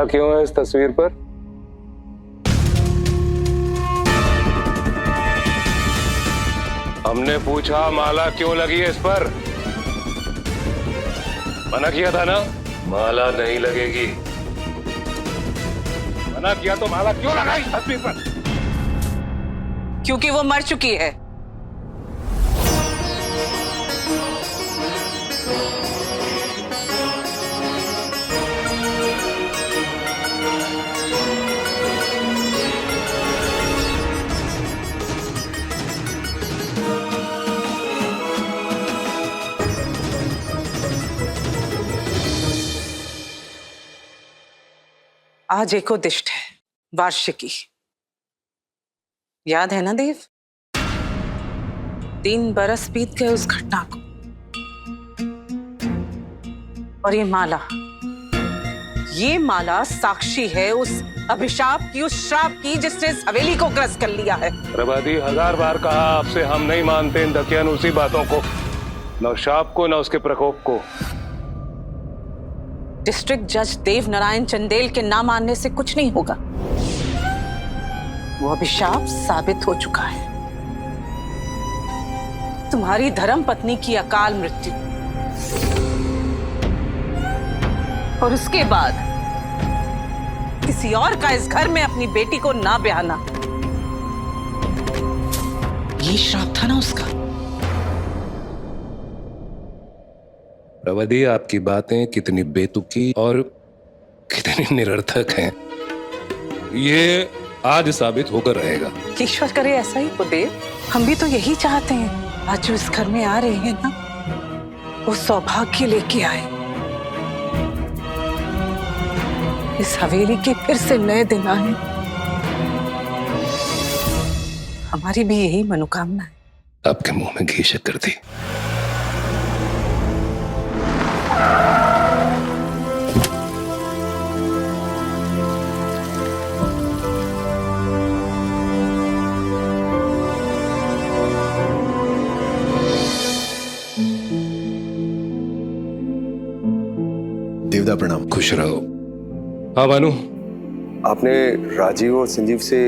माला क्यों है इस तस्वीर पर? हमने पूछा माला क्यों लगी है इस पर? मना किया था ना, माला नहीं लगेगी। मना किया तो माला क्यों लगाई तस्वीर पर? क्योंकि वो मर चुकी है। आज एकोदिष्ट है, वार्षिकी। याद है ना देव? 3 बरस बीत गए उस घटना को। और ये माला साक्षी है उस अभिशाप की, उस श्राप की जिसने इस हवेली को ग्रस्त कर लिया है। प्रभादी, 1000 बार कहा आपसे, हम नहीं मानते इन दकियानूसी बातों को, न शाप को न उसके प्रकोप को। डिस्ट्रिक्ट जज देव नारायण चंदेल के ना मानने से कुछ नहीं होगा। वो अभिशाप साबित हो चुका है। तुम्हारी धर्म पत्नी की अकाल मृत्यु और उसके बाद किसी और का इस घर में अपनी बेटी को ना ब्याहना, ये श्राप था ना उसका। प्रवदी, आपकी बातें कितनी बेतुकी और कितनी निरर्थक हैं, ये आज साबित होकर रहेगा। ईश्वर करे ऐसा ही हो देव। हम भी तो यही चाहते हैं। आज जो इस घर में आ रहे हैं ना, वो सौभाग्य लेके आए। इस हवेली के फिर से नए दिन आए। हमारी भी यही मनोकामना है। आपके मुंह में घी शक्कर थी। देवदा प्रणाम। खुश रहो। हाँ भानु, आपने राजीव और संजीव से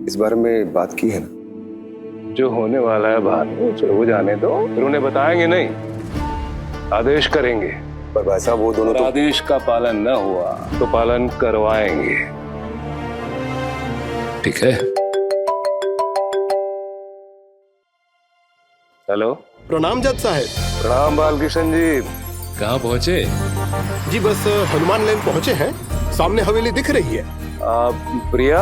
इस बारे में बात की है ना? जो होने वाला है भानु, हो जाने दो, फिर उन्हें बताएंगे नहीं, आदेश करेंगे। पर भाई साहब, वो दोनों तो... आदेश का पालन न हुआ तो पालन करवाएंगे, ठीक है? हेलो। प्रणाम जज साहब। प्रणाम बालकृष्ण जी। कहाँ पहुँचे? जी बस हनुमान लेन पहुँचे हैं, सामने हवेली दिख रही है। प्रिया?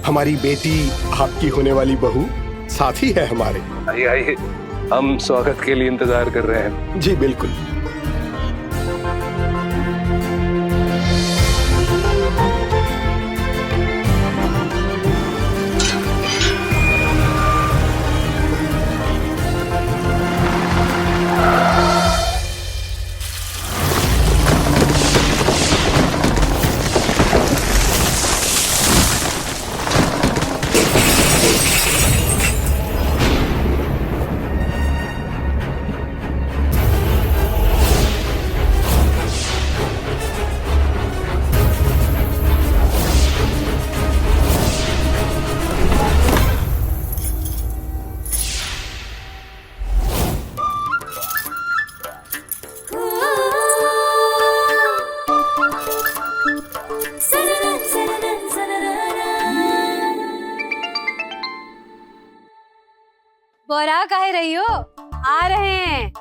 हमारी बेटी, आपकी होने वाली बहू साथी है हमारे। आइए आइए, हम स्वागत के लिए इंतजार कर रहे हैं। जी बिल्कुल। बोरा काहे रही हो? आ रहे हैं।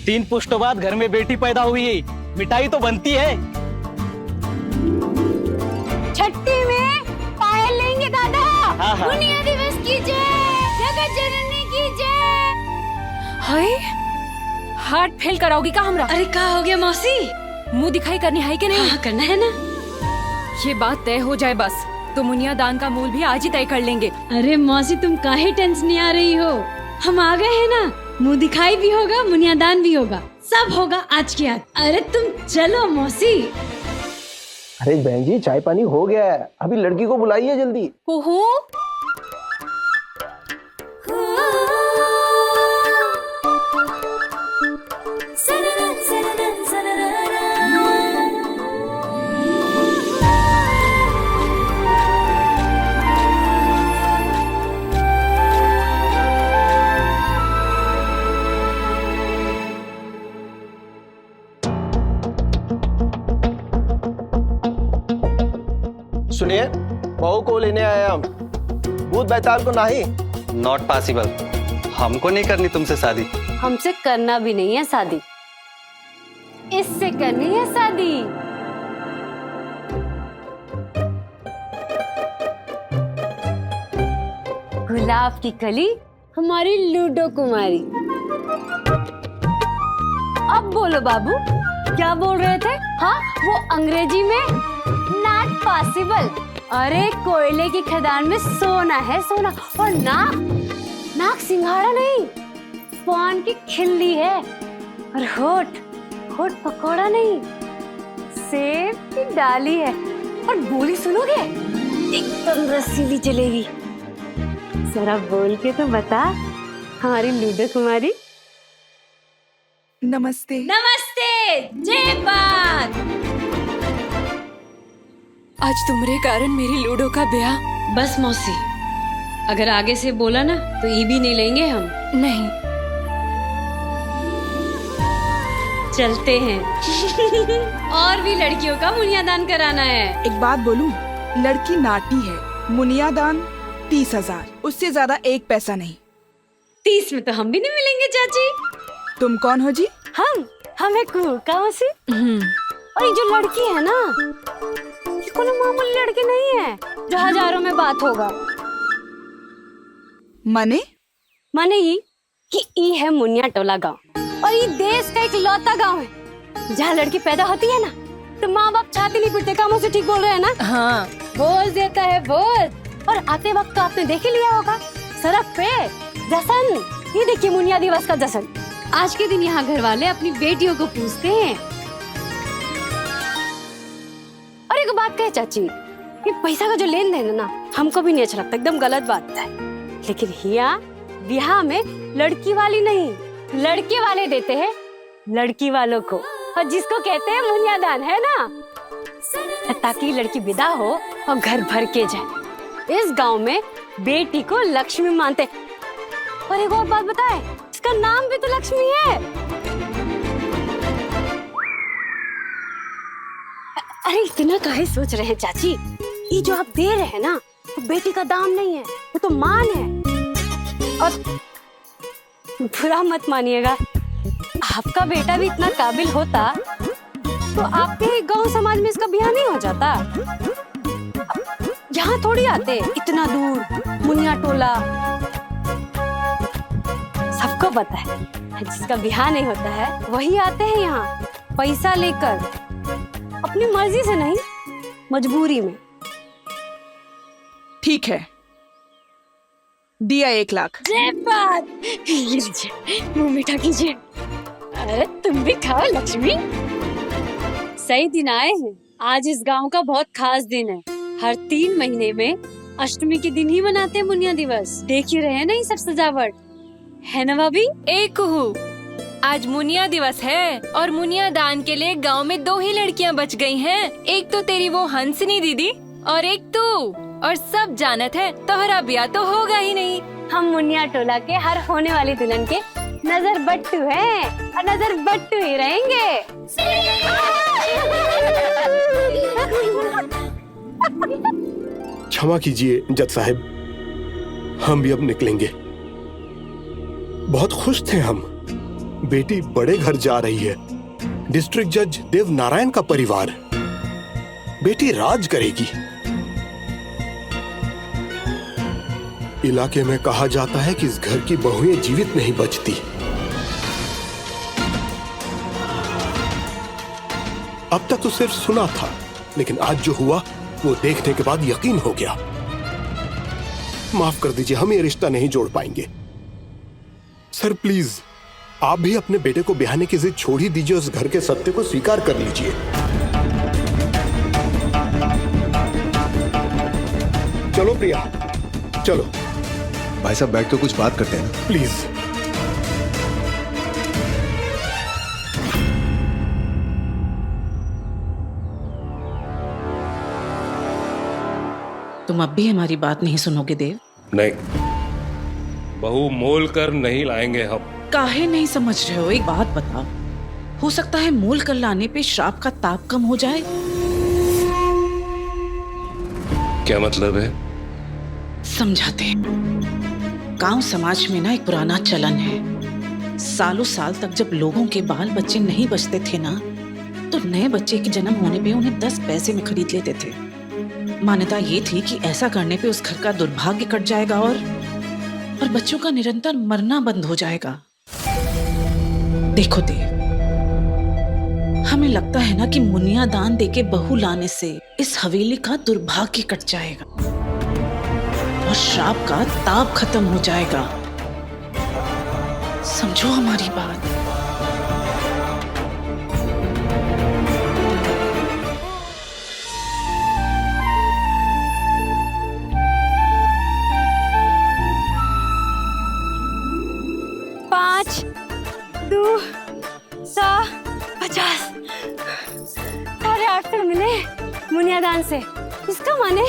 तीन पुष्टों बाद घर में बेटी पैदा हुई, मिठाई तो बनती है। छठी में पायल लेंगे दादा। हाँ। दुनिया दिवस की जय, जगत जननी की जय। हाय, हार्ट फेल कराओगी का हमरा? अरे का हो गया मौसी? मुंह दिखाई करनी है कि नहीं? हाँ, करना है ना। ये बात तय हो जाए बस, तो मुनिया दान का मूल भी आज ही तय कर लेंगे। अरे मौसी, तुम काहे टेंशन नहीं आ रही हो? हम आ गए हैं ना, मुंह दिखाई भी होगा, मुनियादान भी होगा, सब होगा आज की आज। अरे तुम चलो मौसी। अरे बहन जी चाय पानी हो गया है, अभी लड़की को बुलाइए जल्दी। कुहू सुनिए, बहू को लेने आए हम, भूत बैताल को नहीं। नॉट पॉसिबल, हमको नहीं करनी तुमसे शादी। हमसे करना भी नहीं है शादी, इससे करनी है शादी। गुलाब की कली हमारी लूडो कुमारी। अब बोलो बाबू, क्या बोल रहे थे? हाँ, वो अंग्रेजी में नॉट पॉसिबल। अरे कोयले की खदान में सोना है सोना, और नाक सिंघाड़ा नहीं, पान की खिल्ली है, और होठ पकौड़ा नहीं, सेब की डाली है, और बोली सुनोगे एकदम रसीली चलेगी। जरा बोल के तो बता हमारी लूडो कुमारी। नमस्ते। नमस्ते, जय बात। आज तुम्हारे कारण मेरी लूडो का ब्याह। बस मौसी, अगर आगे से बोला ना तो ये भी नहीं लेंगे हम। नहीं, चलते हैं। और भी लड़कियों का मुनियादान कराना है। एक बात बोलूं, लड़की नाटी है, मुनियादान 30,000, उससे ज्यादा एक पैसा नहीं। 30 में तो हम भी नहीं मिलेंगे चाची। तुम कौन हो जी? हम एक मौसी। और ये जो लड़की है ना, ये कोई मामूली लड़की नहीं है जो हजारों में बात होगा। माने ये कि ये है मुनिया टोला गांव, और ये देश का एक लौता गांव है जहाँ लड़की पैदा होती है ना तो माँ बाप छाती नहीं पीटते। कामों से ठीक बोल रहे हैं ना? हाँ, बोल देता है बोल। और आते वक्त तो आपने देख ही लिया होगा सड़क पे जश्न। ये देखिए मुनिया दिवस का जश्न। आज के दिन यहाँ घर वाले अपनी बेटियों को पूछते हैं। और एक बात कहे चाची, ये पैसा का जो लेन देन है ना, हमको भी नहीं अच्छा लगता, एकदम गलत बात है। लेकिन यहाँ ब्याह में लड़की वाली नहीं, लड़के वाले देते हैं लड़की वालों को, और जिसको कहते हैं मुनियादान, है ना, ताकि लड़की विदा हो और घर भर के जाए। इस गांव में बेटी को लक्ष्मी मानते। और एक और बात बताए, इसका नाम भी तो लक्ष्मी है। अरे इतना काहे सोच रहे हैं चाची? ये जो आप दे रहे हैं ना, तो बेटी का दाम नहीं है, वो तो मान है। और बुरा मत मानिएगा, आपका बेटा भी इतना काबिल होता तो आपके गांव समाज में इसका ब्याह नहीं हो जाता। यहाँ थोड़ी आते इतना दूर, मुनिया टोला। सबको पता है जिसका ब्याह नहीं होता है वही आते हैं यहाँ पैसा लेकर, अपनी मर्जी से नहीं, मजबूरी में। ठीक है, दिया 1 लाख। जय बात। मुंह मीठा कीजिए। अरे तुम भी खाओ लक्ष्मी। सही दिन आए हैं, आज इस गांव का बहुत खास दिन है। हर 3 महीने में अष्टमी के दिन ही मनाते हैं मुनिया दिवस। देख ही रहे हैं ना ये सब सजावट, है ना भाभी? एक कुहू, आज मुनिया दिवस है और मुनिया दान के लिए गांव में 2 ही लड़कियां बच गई हैं। एक तो तेरी वो हंसनी दीदी और एक तू, और सब जानत है तोहरा ब्याह तो होगा ही नहीं। हम मुनिया टोला के हर होने वाली दुल्हन के नजर बट्टू हैं और नजर बट्टू ही रहेंगे। क्षमा कीजिए जज साहब, हम भी अब निकलेंगे। बहुत खुश थे हम, बेटी बड़े घर जा रही है। डिस्ट्रिक्ट जज देव नारायण का परिवार, बेटी राज करेगी। इलाके में कहा जाता है कि इस घर की बहुएं जीवित नहीं बचती। अब तक तो सिर्फ सुना था, लेकिन आज जो हुआ वो देखने के बाद यकीन हो गया। माफ कर दीजिए, हम ये रिश्ता नहीं जोड़ पाएंगे। सर प्लीज आप भी अपने बेटे को ब्याहने की जिद छोड़ ही दीजिए, उस घर के सत्य को स्वीकार कर लीजिए। चलो प्रिया, चलो। भाई साहब बैठ कर कुछ बात करते हैं ना। प्लीज। तुम अब भी हमारी बात नहीं सुनोगे देव? नहीं, बहू मोल कर नहीं लाएंगे हम। काहे नहीं समझ रहे हो? एक बात बताओ, हो सकता है मोल कर लाने पे श्राप का ताप कम हो जाए। क्या मतलब है? समझाते हैं। गांव समाज में ना एक पुराना चलन है, सालों साल तक जब लोगों के बाल बच्चे नहीं बचते थे ना, तो नए बच्चे के जन्म होने पे उन्हें 10 पैसे में खरीद लेते थे। मान्यता ये थी कि ऐसा करने पे उस घर का दुर्भाग्य कट जाएगा और बच्चों का निरंतर मरना बंद हो जाएगा। देखो देव, हमें लगता है ना कि मुनिया दान देके बहू लाने से इस हवेली का दुर्भाग्य कट जाएगा और श्राप का ताप खत्म हो जाएगा। समझो हमारी बात। पाँच, 2, 100, 50, 850 मिले मुनिया दान से। इसका माने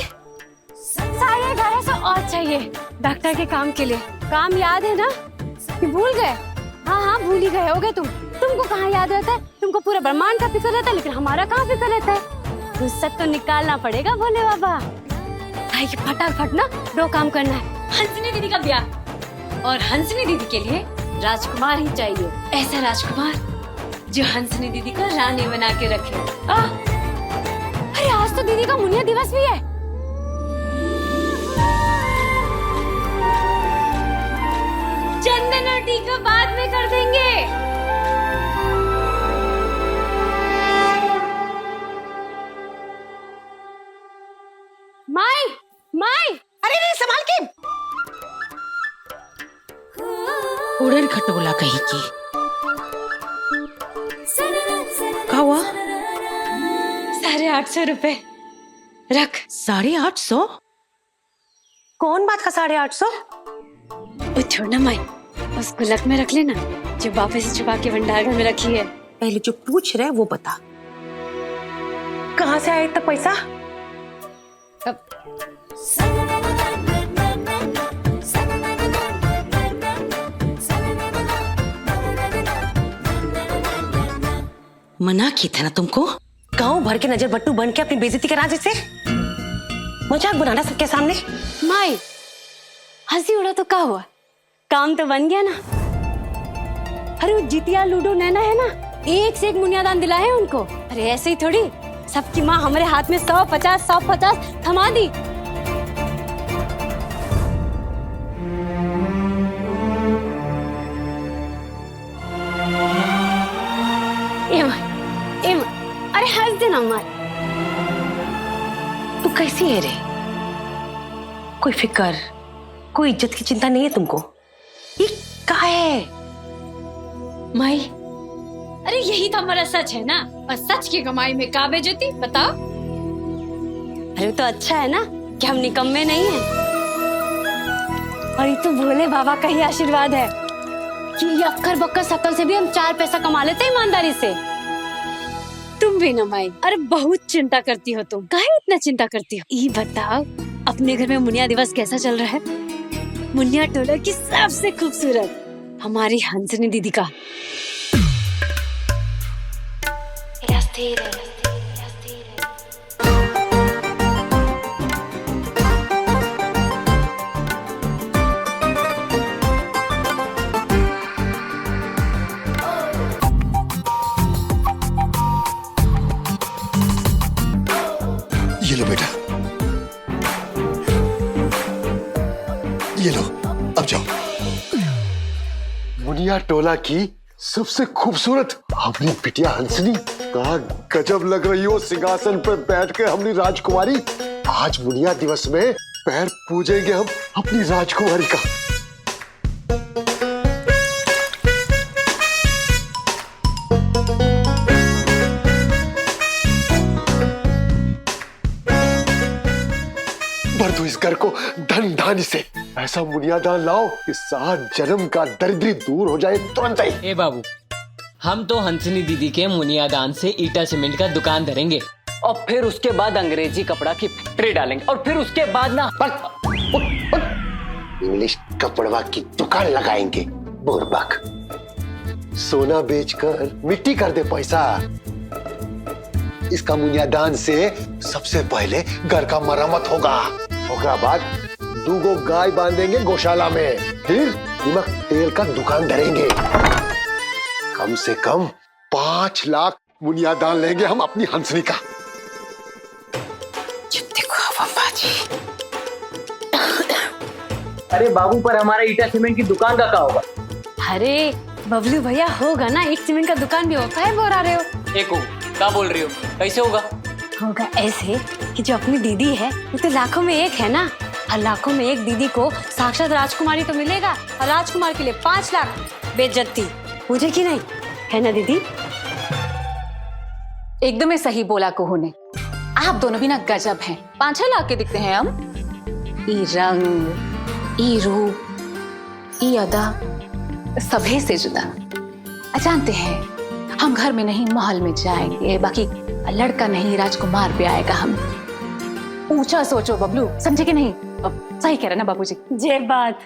1150 और चाहिए डॉक्टर के काम के लिए। काम याद है ना कि भूल गए? हाँ भूल ही गए होगे तुम। तुमको कहाँ याद रहता है? तुमको पूरा ब्रह्मांड का फिक्र रहता है, लेकिन हमारा कहाँ फिक्र रहता है? फुर्सत तो निकालना पड़ेगा भोले बाबा। भाई के फटाफट ना 2 काम करना है। हंसनी दीदी का ब्याह, और हंसनी दीदी के लिए राजकुमार ही चाहिए। ऐसा राजकुमार जो हंसनी दीदी को रानी बना के रखे। अरे आज तो दीदी का मुनिया दिवस भी है। चंदन और टीका बाद में कर देंगे। माई, माई, अरे नहीं, संभाल के। उड़न खटोला कहीं की। क्या हुआ? 850 रुपए रख। 850? कौन बात का 850? वो छोड़ना माई, उस गुलक में रख लेना जो बापे से छुपा के भंडार घर में रखी है। पहले जो पूछ रहे वो बता, कहाँ से आया इतना पैसा? मना की था ना तुमको। गांव भर के नजर बट्टू बन के अपनी बेइज्जती करा जैसे मजाक बनाना सबके सामने। माई हंसी उड़ा तो क्या हुआ, काम तो बन गया ना। अरे वो जितिया लूडो नैना है ना, एक से एक मुनियादान दिला है उनको। अरे ऐसे ही थोड़ी सबकी माँ हमारे हाथ में 150 थमा दी। अरे हंस देना मार। तू कैसी है रे? कोई फिक्र, कोई इज्जत की चिंता नहीं है तुमको? ये क्या है माई? अरे यही तो हमारा सच है ना, और सच की कमाई में का बेइज्जती बताओ। अरे तो अच्छा है ना कि हम निकम्मे नहीं हैं, और ये तो भोले बाबा का ही आशीर्वाद है कि ये अक्कर बक्कर शकल से भी हम 4 पैसा कमा लेते हैं ईमानदारी से। तुम भी ना माई, अरे बहुत चिंता करती हो तुम। काहे इतना चिंता करती हो? ये बताओ अपने घर में मुनिया दिवस कैसा चल रहा है? मुनिया टोला की सबसे खूबसूरत हमारी हंसनी दीदी का। ये लो बेटा, ये लो, अब जाओ। मुनिया टोला की सबसे खूबसूरत अपनी बिटिया हंसनी, कहा गजब लग रही हो सिंहासन पर बैठ के अपनी राजकुमारी। आज मुनिया दिवस में पैर पूजेंगे हम अपनी राजकुमारी का। मुनियादान इसे, ऐसा मुनियादान लाओ कि 7 जन्म का दरिद्री दूर हो जाए तुरंत ही। ए बाबू, हम तो हंसनी दीदी के मुनियादान से ईटा सीमेंट का दुकान धरेंगे और फिर उसके बाद अंग्रेजी कपड़ा की फैक्ट्री डालेंगे और फिर उसके बाद ना इंग्लिश कपड़वा की दुकान लगाएंगे। बुर्बक, सोना बेचकर मिट्टी कर दे पैसा। इसका मुनियादान से सबसे पहले घर का मरम्मत होगा, ओकरा बाद 2 गाय बांधेंगे गौशाला में, फिर नमक तेल का दुकान धरेंगे। कम से कम 5 लाख मुनियादान लेंगे हम अपनी हंसनी का। अरे बाबू, पर हमारा ईटा सीमेंट की दुकान का क्या होगा? अरे बबलू भैया, होगा ना, एक सीमेंट का दुकान भी होता है, बोल रहे हो। एक क्या बोल रही हो? कैसे होगा? होगा ऐसे कि जो अपनी दीदी है वो तो लाखों में एक है ना, और लाखों में एक दीदी को साक्षात राजकुमारी तो मिलेगा, और राजकुमार के लिए 5 लाख बेइज्जती, मुझे की नहीं है ना दीदी? एकदम ही सही बोला कुहू ने। आप दोनों भी ना गजब हैं। 5-6 लाख के दिखते हैं हम। ई रंग, ई रूप, ई अदा, सभी से जुदा। जानते हैं, हम घर में नहीं महल में जाएंगे, बाकी लड़का नहीं राजकुमार भी आएगा। हम ऊंचा सोचो बबलू, समझे कि नहीं? अब सही कह रहे ना बाबूजी? जे बात।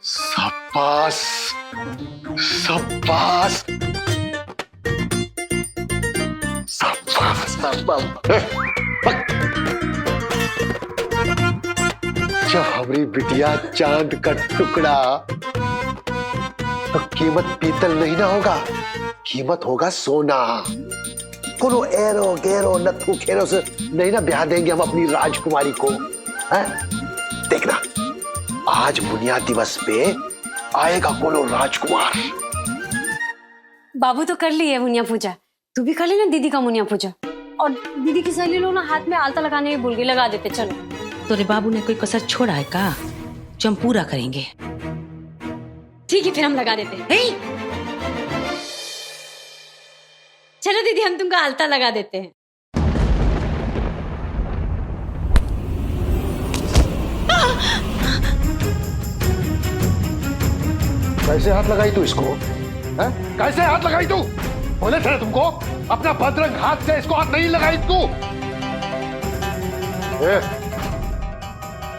शाबाश, शाबाश, जब हमारी बिटिया चांद का टुकड़ा, तो कीमत पीतल नहीं ना होगा, कीमत होगा सोना। कोनो एरो गेरो नथु खेरो से नहीं ना ब्याह देंगे हम अपनी राजकुमारी को, है? देखना, आज मुनिया दिवस पे आएगा कोनो राजकुमार। बाबू तो कर ली है मुनिया पूजा, तू भी कर लेना दीदी का मुनिया पूजा। और दीदी की सहेली लोग ना हाथ में आलता लगाने भूल गए, लगा देते। चलो, तोरे बाबू ने कोई कसर छोड़ा है का जो हम पूरा करेंगे? ठीक है, फिर हम लगा देते हैं। चलो दीदी, हम तुमको आलता लगा देते हैं। कैसे हाथ लगाई तू इसको? है? कैसे हाथ लगाई तू? बोले थे तुमको अपना भद्रंग हाथ से इसको हाथ नहीं लगाई तू।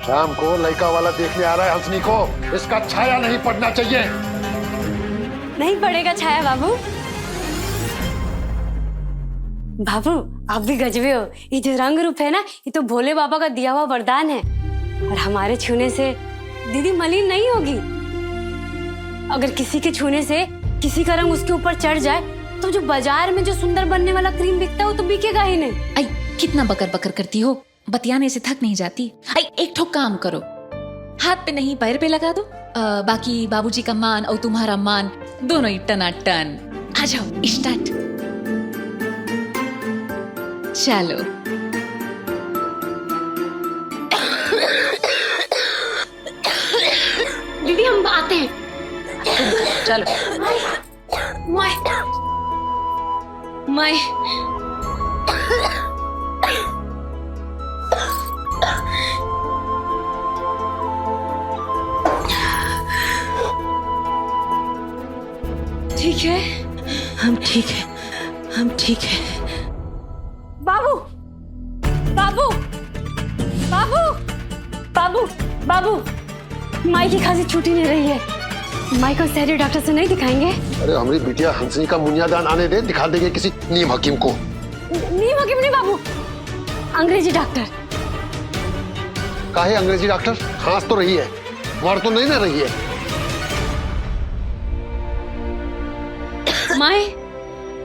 शाम को लड़का वाला देखने आ रहा है हंसनी को, इसका छाया नहीं पड़ना चाहिए। नहीं पड़ेगा छाया बाबू। बाबू, आप भी गजबे हो। ये जो रंग रूप है ना, ये तो भोले बाबा का दिया हुआ वरदान है, और हमारे छूने से दीदी मलिन नहीं होगी। अगर किसी के छूने से किसी का रंग उसके ऊपर चढ़ जाए, तो जो बाजार में जो सुंदर बनने वाला क्रीम बिकता है वो तो बिकेगा ही नहीं। आई, कितना बकर बकर करती हो, बतियाने से थक नहीं जाती? आई, एक ठोक काम करो, हाथ पे नहीं पैर पे लगा दो, बाकी बाबूजी का मान और तुम्हारा मान दोनों ही टनाटन। आ जाओ, स्टार्ट। चलो, दीदी हम आते हैं। चलो। माय माय ठीक है, हम ठीक है, हम ठीक है। बाबू, बाबू, बाबू, बाबू, बाबू, माई की खांसी छूटी नहीं रही है। माई को शहरी डॉक्टर से नहीं दिखाएंगे? अरे हमारी बिटिया हंसनी का मुनियादान आने दे, दिखा देंगे किसी नीम हकीम को। नीम हकीम नहीं बाबू, अंग्रेजी डॉक्टर। काहे अंग्रेजी डॉक्टर? खांस तो रही है, मर तो नहीं ना रही है। माए,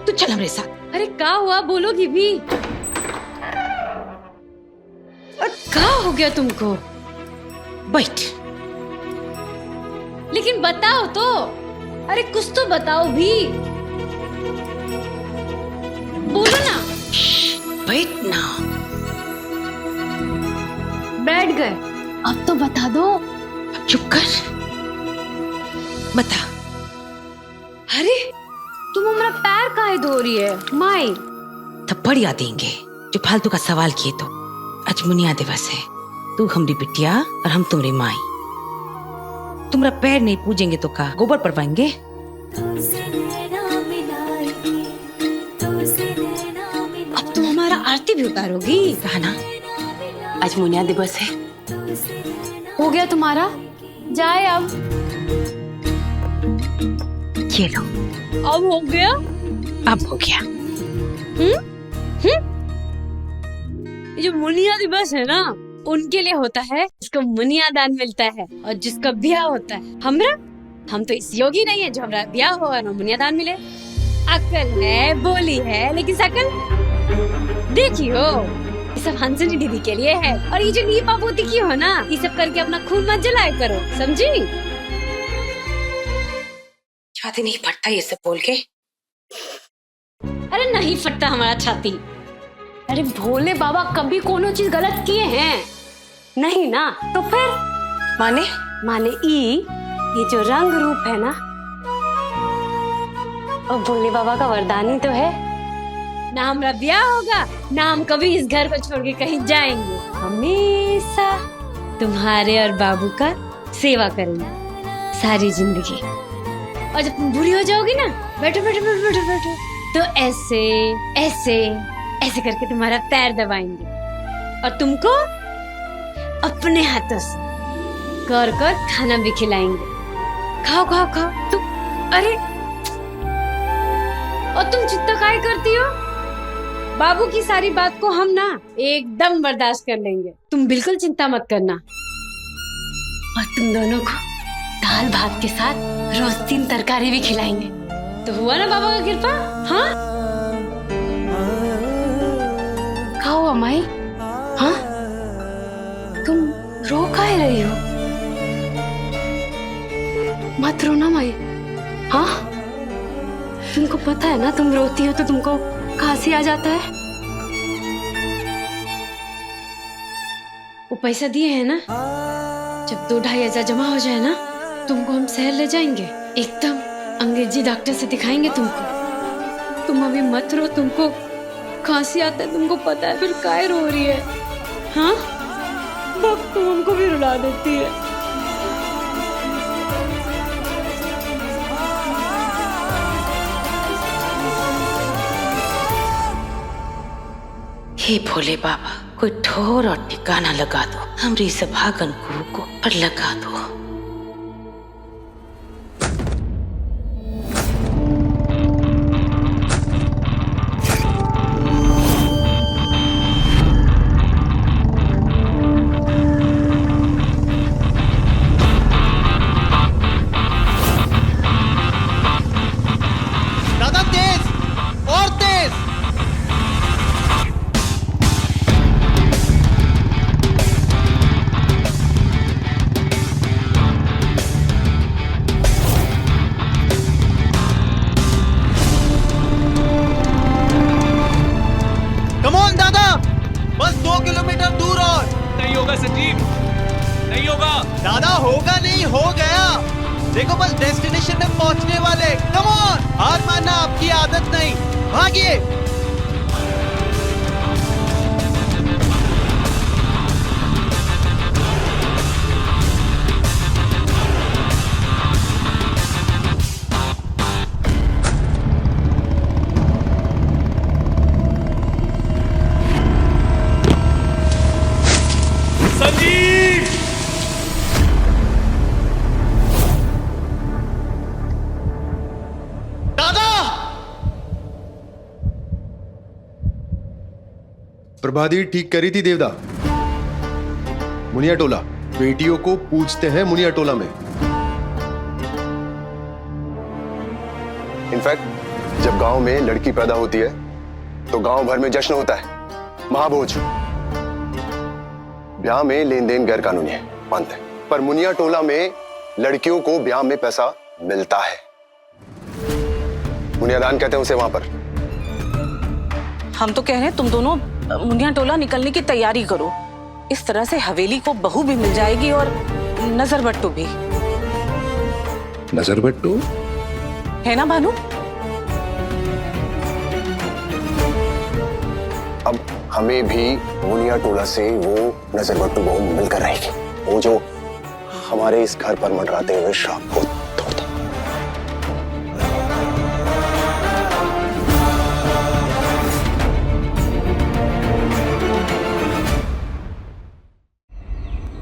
तू चल हमारे साथ। अरे क्या हुआ, बोलोगी भी? क्या हो गया तुमको? बैठ। लेकिन बताओ तो, अरे कुछ तो बताओ भी, बोलो ना। बैठ ना। बैठ गए, अब तो बता दो। अब चुप कर, बता। अरे तुम हमारा पैर काहे धो रही है माई? थप्पड़ याद देंगे जो फालतू का सवाल किए तो। आज मुनिया दिवस है, तू हमरी बिटिया और हम तुम्हारी माई। तुम्हारा पैर नहीं पूजेंगे तो का गोबर परवाएंगे? अब तुम हमारा आरती भी उतारोगी? कहा ना आज मुनिया दिवस है। हो गया तुम्हारा, जाए अब। ये लो, अब हो गया। अब हो गया। ये जो मुनिया दिवस है ना, उनके लिए होता है जिसको मुनिया दान मिलता है, और जिसका ब्याह होता है। हम तो इस योगी नहीं है जो हमारा ब्याह हो और मुनिया दान मिले। अकल है, बोली है, लेकिन शकल देखियो, ये सब हंसनी दीदी के लिए है। और ये जो नीपा पोती की हो ना, ये सब करके अपना खून मत जलाया करो, समझी? छाती नहीं फटता ये सब बोल के। अरे नहीं फटता हमारा छाती। अरे भोले बाबा कभी कोनो चीज गलत किए हैं? नहीं ना, तो फिर माने ये जो रंग रूप है ना, और भोले बाबा का वरदान ही तो है। ना हमारा ब्याह होगा, ना हम कभी इस घर को छोड़ के कहीं जाएंगे। हमेशा तुम्हारे और बाबू का सेवा करेंगे सारी जिंदगी। और जब तुम बूढ़ी हो जाओगी ना, बैठो बैठो बैठो बैठो बैठो, तो ऐसे ऐसे ऐसे करके तुम्हारा पैर दबाएंगे और तुमको अपने हाथों से कर कर खाना भी खिलाएंगे। खाओ खाओ खाओ तुम। अरे और तुम चिंता काहे करती हो? बाबू की सारी बात को हम ना एकदम बर्दाश्त कर लेंगे, तुम बिल्कुल चिंता मत करना। और तुम दोनों को दाल भात के साथ रोज 3 तरकारी भी खिलाएंगे। तो हुआ ना बाबा का कृपा? हाँ खाओ अमाई। हाँ तुम रो काहे रही हो? मत रो ना माई। हाँ तुमको पता है ना, तुम रोती हो तो तुमको खांसी आ जाता है। वो पैसा दिए हैं ना, जब 2-2.5 हजार जमा हो जाए ना, तुमको हम शहर ले जाएंगे, एकदम अंग्रेजी डॉक्टर से दिखाएंगे तुमको। तुम अभी मत रो, तुमको खांसी आता है, तुमको पता है, फिर काहे रो रही है? हाँ वक्त तुम हमको भी रुला देती है। हे भोले बाबा, कोई ठोर और ठिकाना लगा दो, हमरी सभागन को पर लगा दो। दादा तेज और तेज। कम ऑन दादा, बस 2 किलोमीटर दूर और। नहीं होगा संजीव, नहीं होगा दादा। होगा नहीं, हो गया। देखो बस डेस्टिनेशन में पहुंचने वाले। कम ऑन, हार मानना आपकी आदत नहीं, भागिए। संजीव। दादा प्रभादी ठीक करी थी देवदा। मुनिया टोला, बेटियों को पूछते हैं मुनिया टोला में। इनफैक्ट जब गांव में लड़की पैदा होती है तो गांव भर में जश्न होता है, महाभोज। ब्याह में लेन देन गैर कानूनी है, मानते हैं, पर मुनिया टोला में लड़कियों को ब्याह में पैसा मिलता है। मुनियादान कहते हैं उसे वहां पर। हम तो कह रहे हैं तुम दोनों मुनिया टोला निकलने की तैयारी करो। इस तरह से हवेली को बहू भी मिल जाएगी और नजर बट्टू भी। नजर बट्टू है ना भानु? अब हमें भी मुनिया टोला से वो नजरबट्टू बहू मिलकर रहेगी, वो जो हमारे इस घर पर मंडराते हुए श्राप को तोड़ता।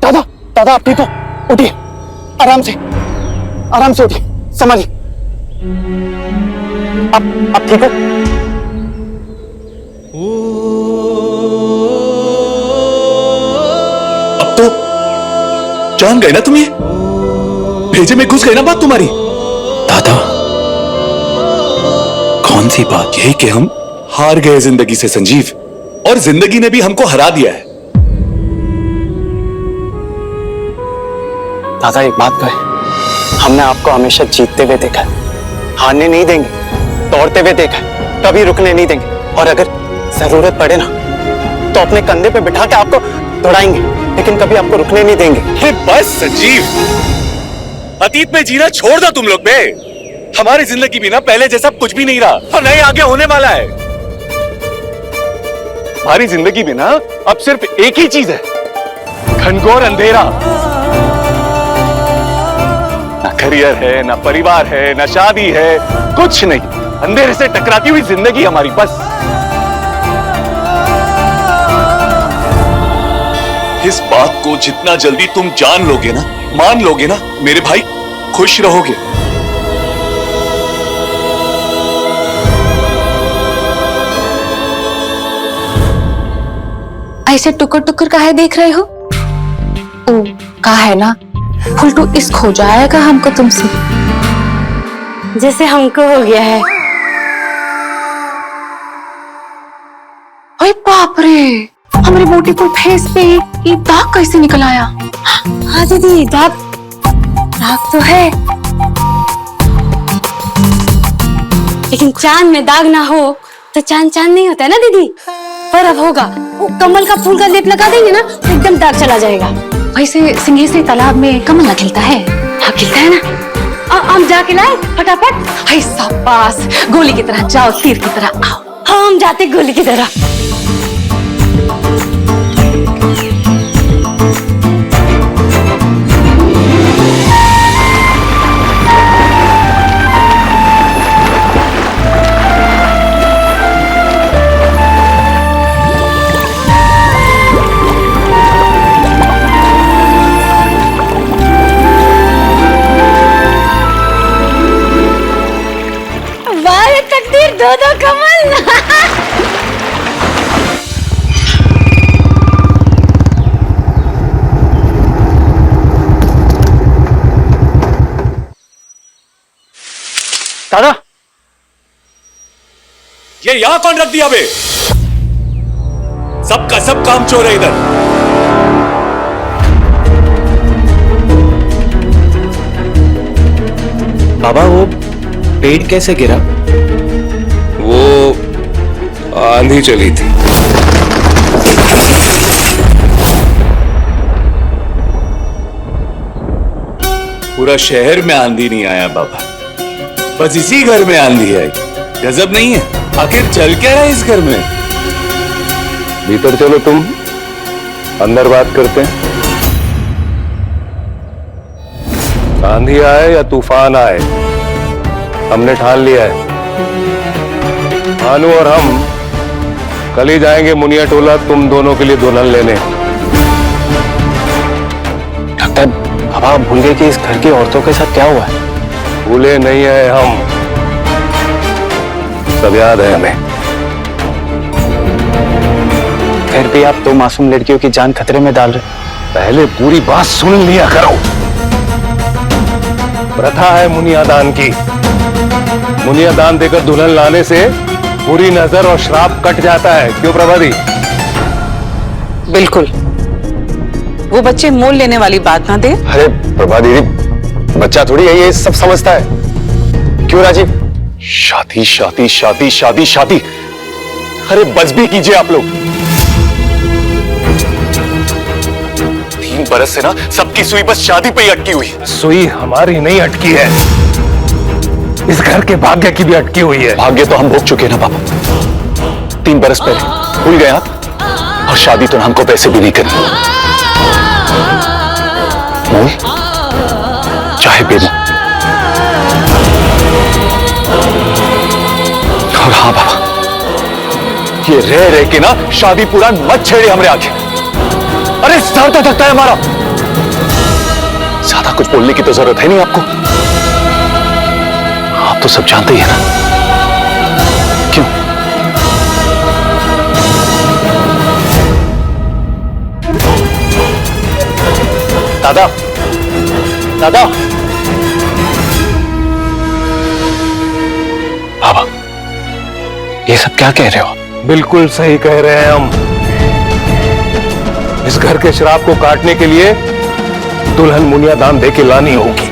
दादा, दादा आप ठीक हो? उठिए, आराम से उठिए, संभालिए। आप ठीक हो? अब तो जान गए ना तुम, ये भेजे में घुस गई ना बात तुम्हारी। दादा, कौन सी बात? यही कि हम हार गए जिंदगी से संजीव, और जिंदगी ने भी हमको हरा दिया है। दादा एक बात कहे, हमने आपको हमेशा जीतते हुए देखा है, हारने नहीं देंगे, दौड़ते हुए देखा है, कभी रुकने नहीं देंगे, और अगर जरूरत पड़े ना तो अपने कंधे पे बिठा के आपको दौड़ाएंगे, लेकिन कभी आपको रुकने नहीं देंगे। हे बस संजीव, अतीत में जीना छोड़ दो तुम लोग बे। हमारी जिंदगी भी ना पहले जैसा कुछ भी नहीं रहा, और नहीं आगे होने वाला है। हमारी जिंदगी में ना अब सिर्फ एक ही चीज है, घनघोर अंधेरा। ना करियर है, ना परिवार है, ना शादी है, कुछ नहीं। अंधेरे से टकराती हुई जिंदगी हमारी बस। इस बात को जितना जल्दी तुम जान लोगे ना, मान लोगे ना मेरे भाई, खुश रहोगे। ऐसे टुकर टुकर काहे देख रहे हो? कहा है ना, फुलटू इश्क हो जाएगा हमको तुमसे, जैसे हमको हो गया है। ओए बाप रे, हमारे ब्यूटीफुल फेस पे ये दाग कैसे निकल आया? हाँ दीदी, दाग तो है, लेकिन चांद में दाग ना हो तो चांद चांद नहीं होता है ना दीदी। पर अब होगा, वो कमल का फूल का लेप लगा देंगे ना तो एकदम दाग चला जाएगा। वैसे सिंहेश्वरी तालाब में कमल ना खिलता है? हाँ खिलता है ना, हम जाके लाए फटाफट। हाय शाबाश, गोली की तरह जाओ, तीर की तरह आओ। हाँ हम जाते गोली की तरह। दो कमल। दादा, ये यहां कौन रख दिया बे? सबका सब काम चोर है इधर। बाबा वो पेड़ कैसे गिरा? वो आंधी चली थी। पूरा शहर में आंधी नहीं आया बाबा, बस इसी घर में आंधी आई। गजब नहीं है? आखिर चल क्या रहा है इस घर में? भीतर चलो, तुम अंदर बात करते हैं। आंधी आए या तूफान आए, हमने ठान लिया है, भानु और हम कल ही जाएंगे मुनिया टोला तुम दोनों के लिए दुल्हन लेने। डॉक्टर, अब आप भूल गए कि इस घर की औरतों के साथ क्या हुआ है? भूले नहीं है हम, सब याद है हमें। फिर भी आप दो मासूम लड़कियों की जान खतरे में डाल रहे। पहले पूरी बात सुन लिया करो। प्रथा है मुनियादान की, मुनियादान देकर दुल्हन लाने से बुरी नजर और श्राप कट जाता है। क्यों प्रभादी? बिल्कुल, वो बच्चे मोल लेने वाली बात ना दे। अरे प्रभा दीदी, बच्चा थोड़ी है, ये सब समझता है। क्यों राजीव? शादी शादी शादी शादी शादी, अरे बस भी कीजिए आप लोग। 3 बरस से ना सबकी सुई बस शादी पे ही अटकी हुई। सुई हमारी नहीं अटकी है, इस घर के भाग्य की भी अटकी हुई है। भाग्य तो हम भोग चुके हैं ना पापा, 3 बरस पहले। भूल गए आप? और शादी तो हमको वैसे भी नहीं करनी। बोल, चाहे बेबी। और हाँ बाबा, ये रह के ना शादी पूरा मत छेड़े हमरे आगे। अरे सर तो थकता है हमारा। ज्यादा कुछ बोलने की तो जरूरत है नहीं आपको, आप तो सब जानते ही है ना। क्यों? दादा, दादा, बाबा, ये सब क्या कह रहे हो? बिल्कुल सही कह रहे हैं हम। इस घर के श्राप को काटने के लिए दुल्हन मुनिया दान दे के लानी होगी।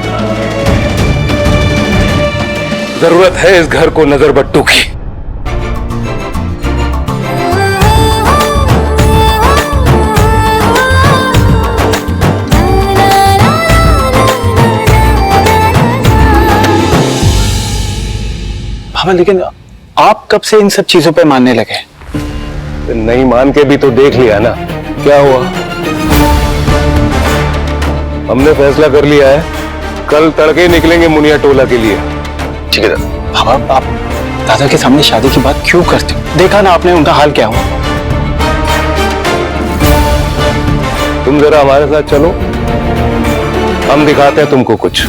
जरूरत है इस घर को नजरबट्टू की। बाबा, लेकिन आप कब से इन सब चीजों पे मानने लगे? नहीं मान के भी तो देख लिया ना, क्या हुआ। हमने फैसला कर लिया है, कल तड़के निकलेंगे मुनिया टोला के लिए। ठीक है बाबा, आप दादा के सामने शादी की बात क्यों करते हो? देखा ना आपने उनका हाल क्या हुआ। तुम जरा हमारे साथ चलो, हम दिखाते हैं तुमको कुछ।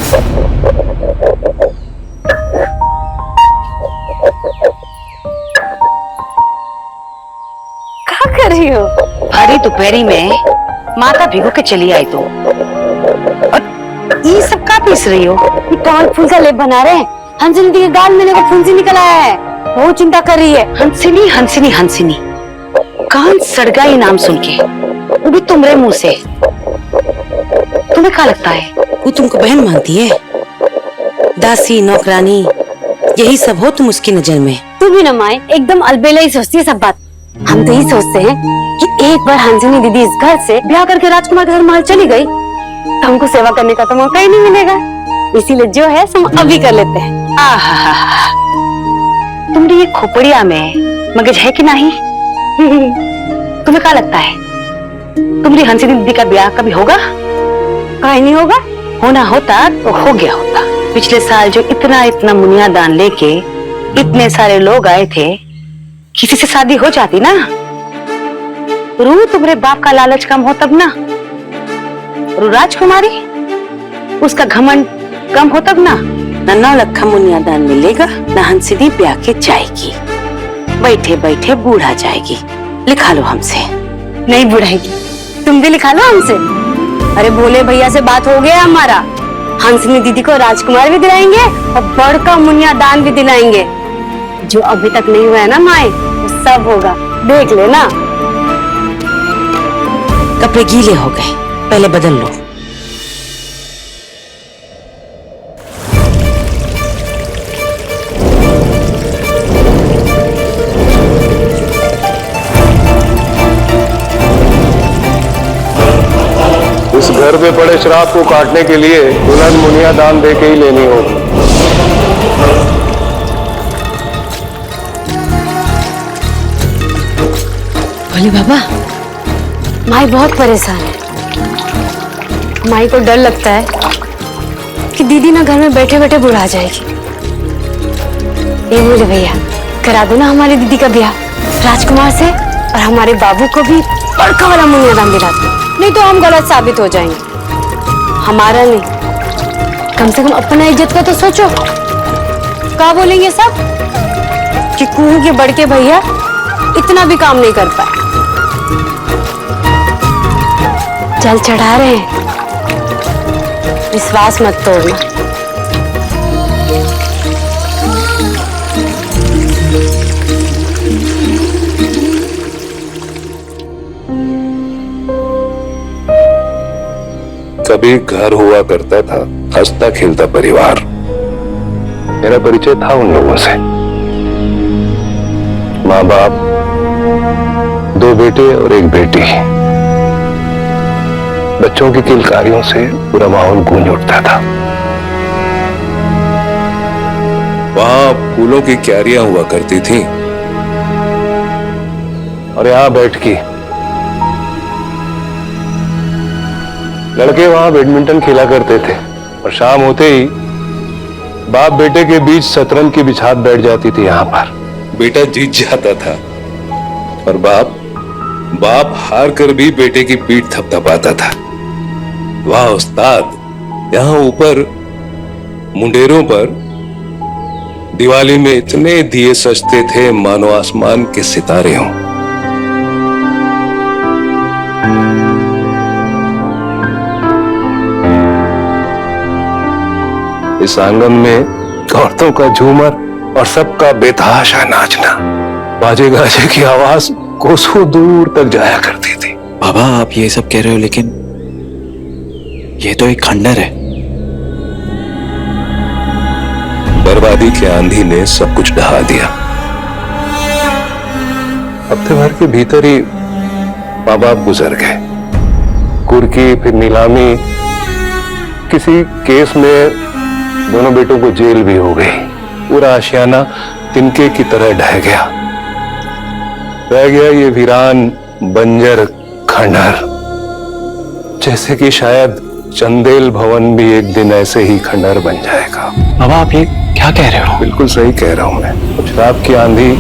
क्या कर रही हो? अरे दोपहरी में माता भिगो के चली आई तो। और ये सब क्या पीस रही हो? ये कान फूल का लेप बना रहे हैं। हंसिनी के गाल में देखो फुंसी निकल आया है, बहुत चिंता कर रही है। हंसिनी हंसिनी हंसिनी, कान सड़ गया ये नाम सुन के, वो भी तुम्हारे मुंह से। तुम्हें क्या लगता है वो तुमको बहन मानती है? दासी नौकरानी यही सब हो तुम उसकी नजर में। तू भी ना माए, एकदम अलबेला ही सोचती है सब बात। हम तो यही सोचते हैं कि एक बार हंसिनी दीदी इस घर से ब्याह करके राजकुमार के घर महल चली गई तो हमको सेवा करने का तो मौका ही नहीं मिलेगा। इसीलिए जो है हम अभी कर लेते हैं। तुम्हारी ये खोपड़िया में मगज है कि नहीं? तुम्हें क्या लगता है तुम्हारी हंसिनी दीदी का ब्याह कभी होगा? कहीं नहीं होगा। होना होता तो हो गया होता। पिछले साल जो इतना इतना मुनिया दान लेके इतने सारे लोग आए थे, किसी से शादी हो जाती ना। रू तुम्हारे बाप का लालच कम हो तब ना। रू राजकुमारी उसका घमंड कम हो तब ना। न 9 लाख मुनिया दान मिलेगा, न हंसिनी ब्याह के जाएगी, बैठे बैठे बूढ़ा जाएगी। लिखा लो हमसे। नहीं बुढ़ाएगी, तुम भी लिखा लो हमसे। अरे भोले भैया से बात हो गया हमारा, हंसिनी दीदी को राजकुमार भी दिलाएंगे और बड़का मुनिया दान भी दिलाएंगे। जो अभी तक नहीं हुआ है ना माए, वो सब होगा, देख लेना। कपड़े गीले हो गए, पहले बदल लो। इस घर पे पड़े श्राप को काटने के लिए दुल्हन मुनिया दान दे के ही लेनी होगी। भोले बाबा, माई बहुत परेशान है। माई को डर लगता है कि दीदी ना घर में बैठे बैठे बुढ़ा जाएगी। ये बोले भैया, करा दो ना हमारी दीदी का ब्याह राजकुमार से, और हमारे बाबू को भी बड़का वाला मुनिया दान दिला दो। नहीं तो हम गलत साबित हो जाएंगे। हमारा नहीं, कम से कम अपना इज्जत का तो सोचो। क्या बोलेंगे सब कि कुहू के बड़के भैया इतना भी काम नहीं कर पाए। जल चढ़ा रहे हैं, विश्वास मत तोड़ना। कभी घर हुआ करता था हंसता खेलता परिवार। मेरा परिचय था उन लोगों से। माँ बाप, 2 बेटे और 1 बेटी। बच्चों की किलकारियों से पूरा माहौल गूंज उठता था। वहां फूलों की क्यारियां हुआ करती थी और यहाँ बैठ के लड़के वहां बैडमिंटन खेला करते थे और शाम होते ही बाप बेटे के बीच शतरंज की बिछात बैठ जाती थी यहाँ पर। बेटा जीत जाता था और बाप हार कर भी बेटे की पीठ थपथपाता था। वाह उस्ताद, यहाँ ऊपर मुंडेरों पर दिवाली में इतने दिए सजते थे मानो आसमान के सितारे हों। इस आंगन में औरतों का झूमर और सबका बेतहाशा नाचना, बाजे गाजे की आवाज कोसों दूर तक जाया करती थी। बाबा आप ये सब कह रहे हो, लेकिन ये तो एक खंडर है। बर्बादी की आंधी ने सब कुछ ढहा दिया। हफ्ते भर के भीतर ही माँ बाप गुजर गए। कुर्की, फिर नीलामी, किसी केस में दोनों बेटों को जेल भी हो गई। पूरा आशियाना तिनके की तरह ढह गया। रह गया ये वीरान बंजर खंडर, जैसे कि शायद चंदेल भवन भी एक दिन ऐसे ही खंडर बन जाएगा। बाबा आप ये क्या कह रहे हो? बिल्कुल सही कह रहा हूं मैं। शराब की आंधी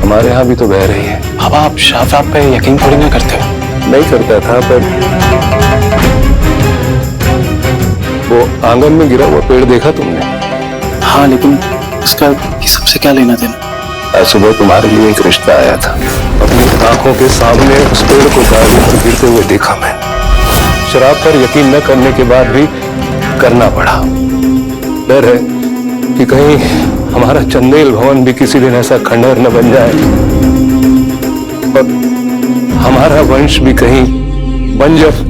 हमारे यहाँ भी तो बह रही है। बाबा आप शराब पे यकीन थोड़ी ना करते हो। नहीं करता था, पर वो आंगन में गिरा हुआ पेड़ देखा तुमने? हाँ, लेकिन उसका ये सबसे क्या लेना देना? आज सुबह तुम्हारे लिए एक रिश्ता आया था। अपनी आंखों के सामने उस पेड़ को गाड़ी पर गिरते हुए देखा मैं। शराब पर यकीन न करने के बाद भी करना पड़ा। डर है कि कहीं हमारा चंदेल भवन भी किसी दिन ऐसा खंडर न बन जाए और हमारा वंश भी कहीं बंजर।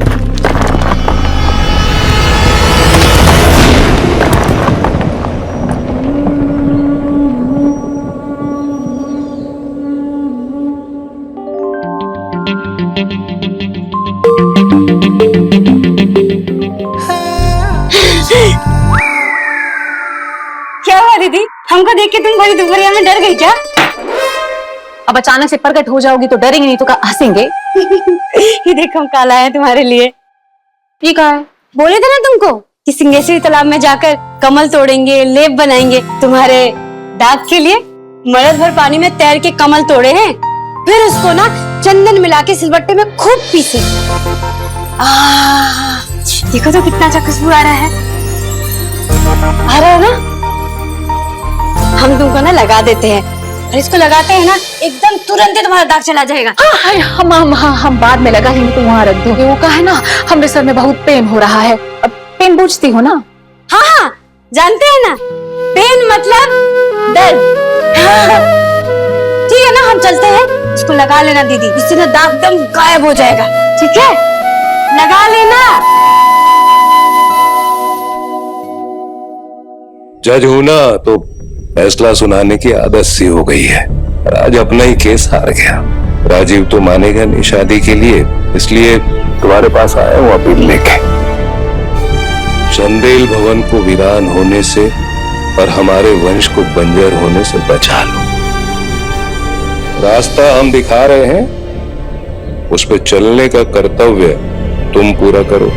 क्या हुआ दीदी? हमको देख के तुम बड़ी दोपहरिया में डर गई क्या? अब अचानक से प्रकट हो जाओगी तो डरेंगे नहीं तो हंसेंगे। ये देखो हम काला है तुम्हारे लिए। ये कहा है? बोले थे ना तुमको कि सिंगेश्वरी तालाब में जाकर कमल तोड़ेंगे, लेप बनाएंगे। तुम्हारे दाग के लिए मरद भर पानी में तैर के कमल तोड़े हैं, फिर उसको ना चंदन मिला के सिलबट्टे में खूब पीसे। देखो तो कितना अच्छा खुशबू आ रहा है। आ रहा है ना? हम तुमको ना लगा देते हैं, और इसको लगाते हैं ना एकदम तुरंत ही तुम्हारा दाग चला जाएगा। हम बाद में लगा लेंगे, तुम वहाँ रख दो। वो कहा है ना हमरे सर में बहुत पेन हो रहा है। अब पेन बूझती हो ना? हाँ हाँ जानते हैं ना, पेन मतलब दर्द। ठीक है ना, हम चलते हैं। इसको लगा लेना दीदी, इससे ना दाग एकदम गायब हो जाएगा। ठीक है, लगा लेना। जज हूं ना तो फैसला सुनाने की आदत सी हो गई है। और आज अपना ही केस हार गया। राजीव तो मानेगा नहीं शादी के लिए, इसलिए तुम्हारे पास आया हूँ अपील लेके। चंदेल भवन को वीरान होने से और हमारे वंश को बंजर होने से बचा लो। रास्ता हम दिखा रहे हैं, उस पर चलने का कर्तव्य तुम पूरा करो।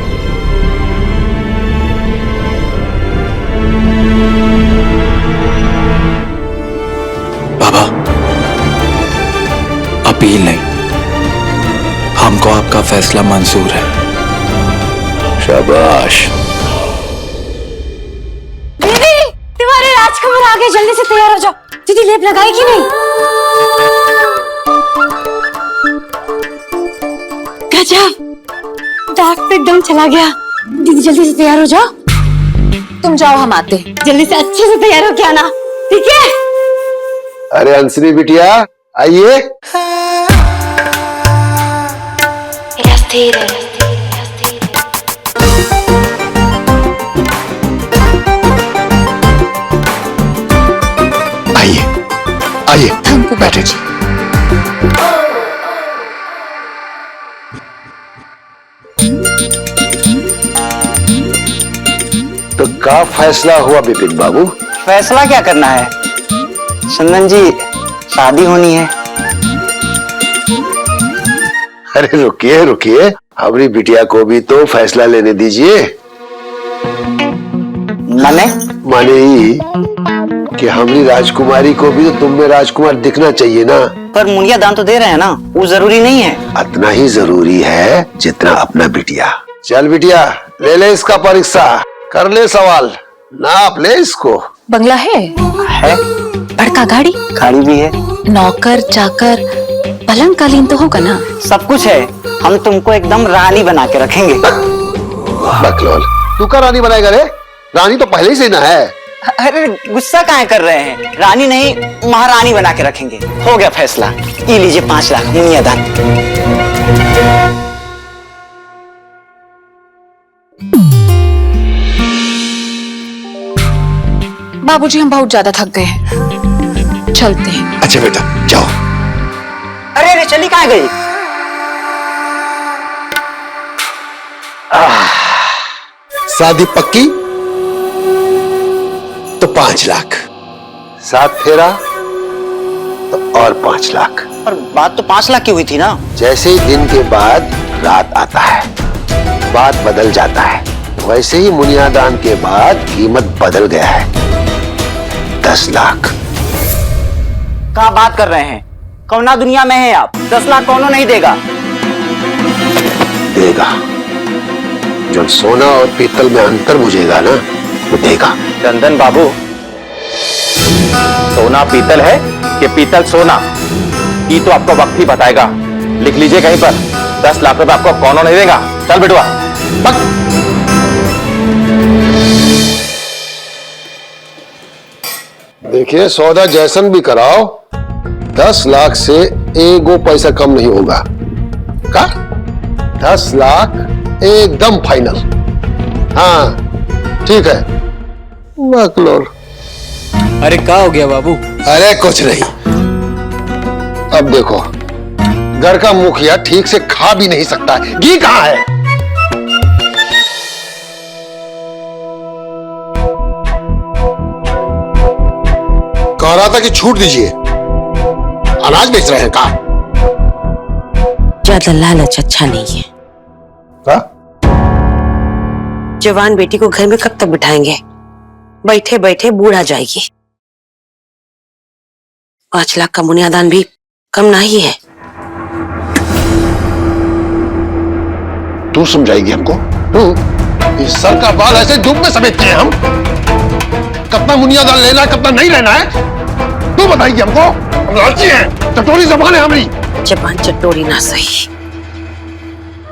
बाबा अपील नहीं, हमको आपका फैसला मंजूर है। शाबाश। दीदी तुम्हारे राजकुमार आ गए, जल्दी से तैयार हो जाओ। दीदी लेप लगाई कि नहीं? गजब, दाग पे एकदम चला गया। दीदी जल्दी से तैयार हो जाओ। तुम जाओ, हम आते। जल्दी से अच्छे से तैयार हो के आना, ठीक है? अरे हंसनी बिटिया आइए। आइए आइए, बैठे जी। तो क्या फैसला हुआ बिपिन बाबू? फैसला क्या करना है चंदन जी, शादी होनी है। अरे रुकिए रुकिए, हमारी बिटिया को भी तो फैसला लेने दीजिए। माने ही कि हमारी राजकुमारी को भी तो तुम में राजकुमार दिखना चाहिए ना। पर मुनिया दान तो दे रहे हैं ना, वो जरूरी नहीं है। इतना ही जरूरी है जितना अपना बिटिया। चल बिटिया, ले ले इसका परीक्षा, कर ले सवाल, नाप ले इसको। बंगला है? बड़का गाड़ी? गाड़ी भी है। नौकर चाकर पलंग कालीन तो होगा ना? सब कुछ है। हम तुमको एकदम रानी बना के रखेंगे। बकलोल, तू का रानी बनाएगा रे? रानी तो पहले ही से ना है। अरे गुस्सा काहे कर रहे हैं? रानी नहीं, महारानी बना के रखेंगे। हो गया फैसला। ये लीजिए 5 लाख मुनिया दान। बाबूजी हम बहुत ज्यादा थक गए हैं, चलते हैं। अच्छा बेटा जाओ। अरे अरे चली कहाँ गई? शादी पक्की तो 5 लाख, 7 फेरा तो और 5 लाख। पर बात तो 5 लाख की हुई थी ना। जैसे ही दिन के बाद रात आता है, बात बदल जाता है। वैसे ही मुनियादान के बाद कीमत बदल गया है। 10 लाख। कहाँ बात कर रहे हैं? कौना दुनिया में है आप? 10 लाख कौनो नहीं देगा। देगा। जब सोना और पीतल में अंतर बुझेगा ना, वो देगा। चंदन बाबू, सोना पीतल है कि पीतल सोना, ये तो आपको वक्त ही बताएगा। लिख लीजिए कहीं पर, 10 लाख रुपए आपको कौनो नहीं देगा। चल बेटुआ, देखिए सौदा जैसन भी कराओ, 10 लाख से एगो पैसा कम नहीं होगा। का 10 लाख एकदम फाइनल। हाँ ठीक है। बकलोल। अरे क्या हो गया बाबू? अरे कुछ नहीं। अब देखो, घर का मुखिया ठीक से खा भी नहीं सकता है। घी कहाँ है? कह रहा था कि छूट दीजिए। अनाज बेच रहे हैं का? ज्यादा लालच अच्छा नहीं है। जवान बेटी को घर में कब तक बिठाएंगे? बैठे बैठे बूढ़ा जाएगी। 5 लाख का मुनियादान भी कम नहीं है। तू समझाएगी हमको? तू इस सर का बाल ऐसे धूप में समेटते हैं हम? कितना मुनियादान लेना है, कितना नहीं लेना है, तू बताएगी हमको? हम लालची हैं, चटोरी जबान है हमारी। जबान चटोरी ना सही,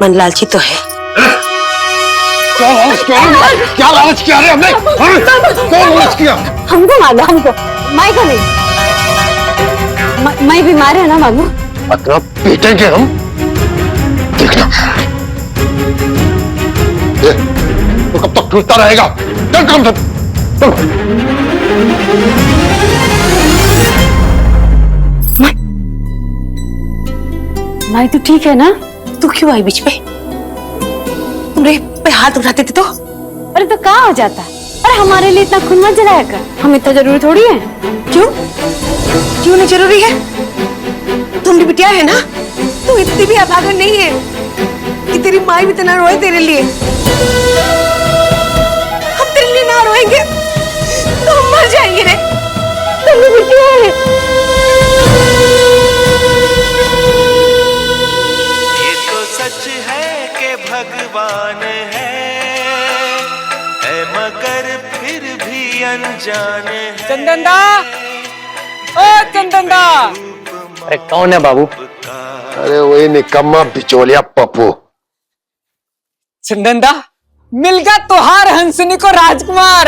मन लालची तो है। क्या लालच किया रे हमने? क्या लालच किया? हमको मार दो, हमको। माई को नहीं, माई बीमार है ना बाबू। इतना पीटेंगे हम, देखना। तो कब तक टूटता रहेगा? चल काम से। माई तो ठीक है ना? तू क्यों आई बीच में? तुमरे पे हाथ उठाते थे तो? अरे तो क्या हो जाता है? अरे हमारे लिए इतना खून मत जलाया कर, हम इतना जरूरी थोड़ी है। क्यों? क्यों नहीं जरूरी है? तुम भी बिटिया है ना? तू इतनी भी अभागन नहीं है कि तेरी माँ भी इतना रोए तेरे लिए। हम तेरे लिए ना रोएंगे तो हम मर जाएंगे रे। तुम भी बिटिया है। ये तो सच है कि भगवान है मगर फिर भी अनजान है। चंदन दा, ओ चंदन दा। अरे कौन है बाबू? अरे वही निकम्मा बिचौलिया पप्पू। चंदन दा, मिल गया तुहार हंसनी को राजकुमार।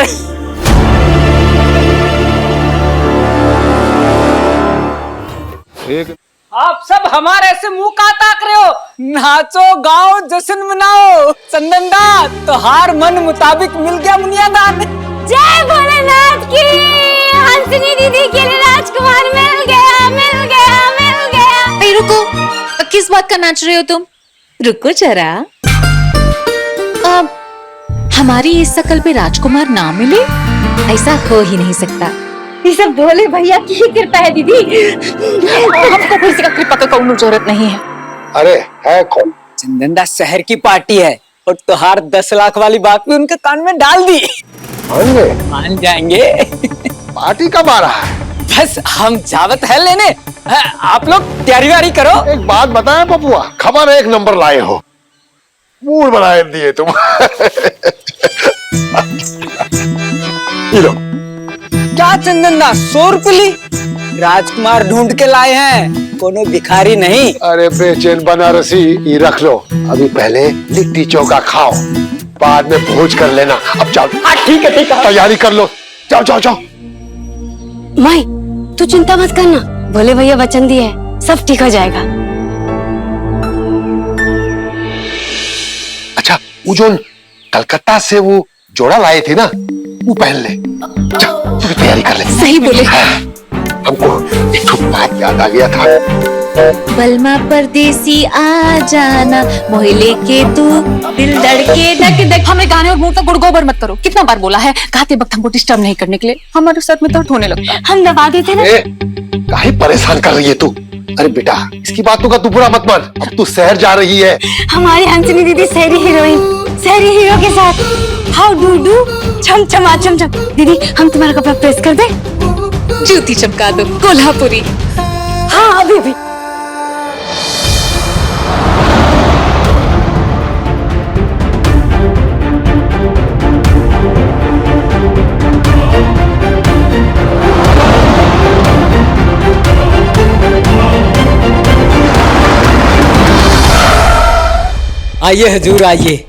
आप सब हमारे ऐसे मुंह का ताक रहे हो? नाचो गाओ जश्न मनाओ। चंदन दा, तुहार मन मुताबिक मिल गया मुनियादान। जय भोलेनाथ की। हंसनी दीदी के लिए राजकुमार मिल गया, मिल गया, मिल गया। अरे रुको, किस बात का नाच रहे हो तुम? रुको जरा। हमारी इस शकल पे राजकुमार ना मिले, ऐसा हो ही नहीं सकता। ये सब भोले भैया की ही कृपा है दीदी। हमको किसी का कृपा का कोई जरूरत नहीं है। अरे है कौन? चंदनदा शहर की पार्टी है और तुहार 10 लाख वाली बात भी उनके कान में डाल दी। मान जाएंगे। पार्टी कब आ रहा है? बस हम जावत है लेने। आप लोग तैयारी वारी करो। एक बात बताएं पपुआ, खबर एक नंबर लाए हो, मूड बनाए दिए तुम। क्या चंदनदा 100 रुपये राजकुमार ढूंढ के लाए हैं, कोनो भिखारी नहीं। अरे बेचैन बनारसी, ये रख लो, अभी पहले लिट्टी चोखा खाओ, बाद में भोज कर लेना। अब जाओ। ठीक है तैयारी कर लो, जाओ जाओ जाओ। माई तू चिंता मत करना, भोले भैया वचन दिए है, सब ठीक हो जाएगा। अच्छा, वो जो कलकत्ता से वो जोड़ा लाए थे ना, वो पहन ले, जा तू तैयारी कर ले। सही बोले। हमको एक तो बात याद आ गया था। बलमा परदेसी आ जाना, मोहिले के तू दिल धड़के धक धक। हमें गाने और मुंह तक गुड़गोबर मत करो, कितना बार बोला है गाते वक्त हमको डिस्टर्ब नहीं करने के लिए। हमारे सर में दर्द होने लगता है। हम दबा देते ना। काहे परेशान कर रही है तू? अरे बेटा, इसकी बातों का तू बुरा मत मान, अब तू शहर जा रही है। हमारी हंसनी दीदी शहरी हीरोइन, शहरी हीरो के साथ हाउ डू डू छम छमा चम चम। दीदी हम तुम्हारा कपड़ा प्रेस कर दे? जूती चमका दो कोल्हापुरी। हाँ अभी भी। आइए हजूर आइए।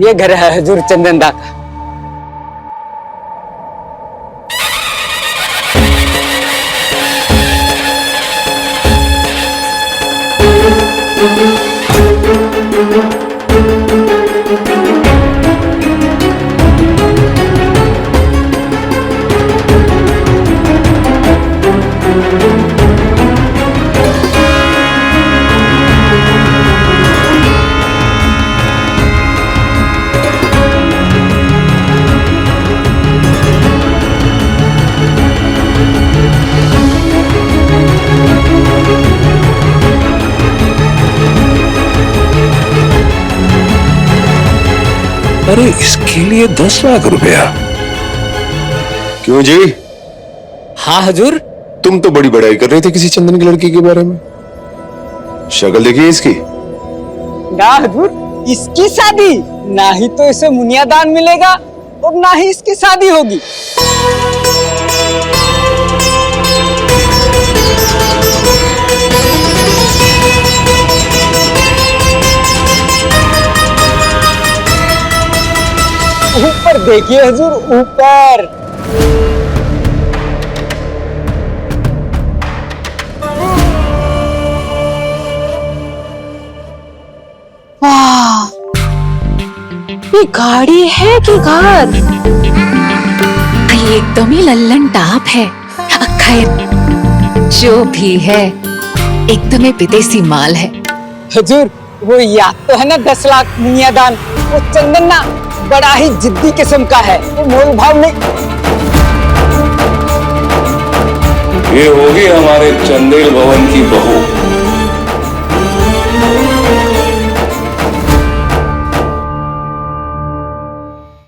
ये घर है हजूर चंदनदा का। अरे इसके लिए 10 लाख रुपया? क्यों जी? हाँ हजूर। तुम तो बड़ी बड़ाई कर रहे थे किसी चंदन की लड़की के बारे में। शक्ल देखिए इसकी। ना हजूर, इसकी शादी ना ही तो इसे मुनियादान मिलेगा और ना ही इसकी शादी होगी। ऊपर देखिए हजूर, ऊपर। वाह, ये गाड़ी है कि घर? ये एकदम ही लल्लन टाप है। खैर जो भी है एकदम ही विदेशी माल है। हजूर वो याद तो है ना 10 लाख मुनियादान, वो चंदन ना बड़ा ही जिद्दी किस्म का है, वो मोल भाव नहीं। ये होगी हमारे चंदेल भवन की बहू।